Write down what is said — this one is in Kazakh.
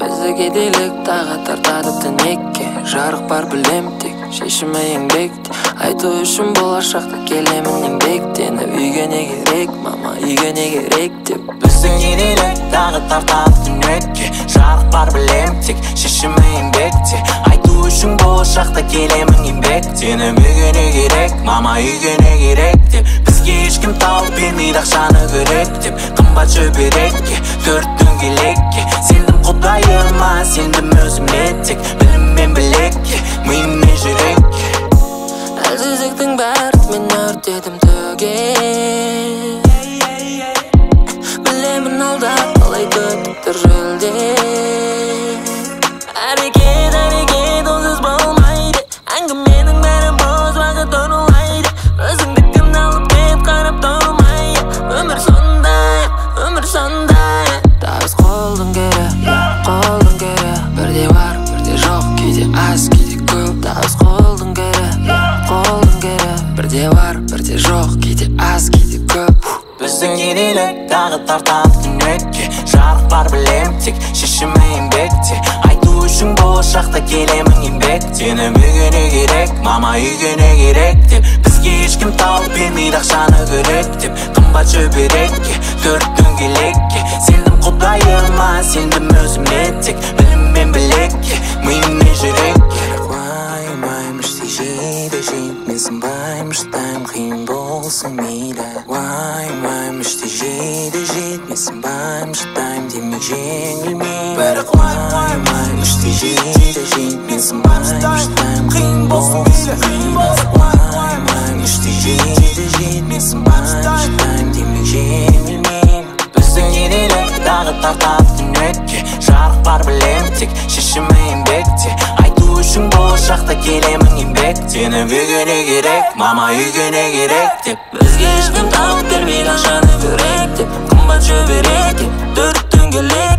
Бізді кедейлік тағы тартады тінекке. Жарық бар білем тек, шешімі еңбекте. Айту үшін болашақта келемін еңбектеніп. Үйге не керек, мама, үйге не керек деп. Біздің кедейлік тағы тартады тінекке. Жарық бар білем тек, шешімі еңбекте. Айту үшін болашақта келемін еңбектеніп. Үйге не керек, мама, үйге не керек деп. Бізге ешкім тауып бермейді ақшаны керек деп. Қымбат шөберекке, төрт дөңгелекке. Сендім құдайыма, сендім өзіме тек. Білім мен білекке, миым мен жүрекке. Әлсіздіктің бәрін мен өртедім төге. Білемін алда қалай көтіктір жөлде. Әрекет онсыз болмайды. Әңгіменің бәрі бос уақыт орылайды. Өзіңді кім алып кет қарап тұрмайды. Өмір сондай, өмір сондай. Табыс қолдың кері, қолдың кері. Бірде бар, бірде жоқ, кейде аз, кейде көп. Табыс қолдың кері, қолдың кері. Бірде бар, бірде жоқ, кейде аз, кейде көп. Біздің кедейлік тағы тартады түнекке. Жарық бар білем тек, шешімі еңбекте. Айту үшін болашақта келемін еңбектеніп. Үйге не керек, мама, үйге не керек деп. Бізге ешкім тауып бермейді ақшаны керек деп. Қымбат шөберекке, төрт дөңгелекке. Сендім құдайыма, сендім өзіме тек. Білім мен білекке, миым мен жүрекке. Уайымаймыш жейді жетмесін баймыш. Тайм қиын болсын мейлі. Уайымаймыш жейді жетмесін баймыш. Тайм демек жеңілмей. Бірақ уайымаймыш жейді жетмесін баймыш. Тайм қиын болсын мейлі. Уайымаймыш жейді жетмесін баймыш. Тайм демек жеңілмей. Біздің кедейлік тағы тартады түнекке. Жарық бар білем тек, шешімі еңбекте. Айту үшін болашақта келемін еңбектеніп. Үйге не керек, мама, үйге не керек деп. Бізге ешкім тауып бермейді ақшаны керек деп. Қымбат шөберекке, төрт дөңгелек.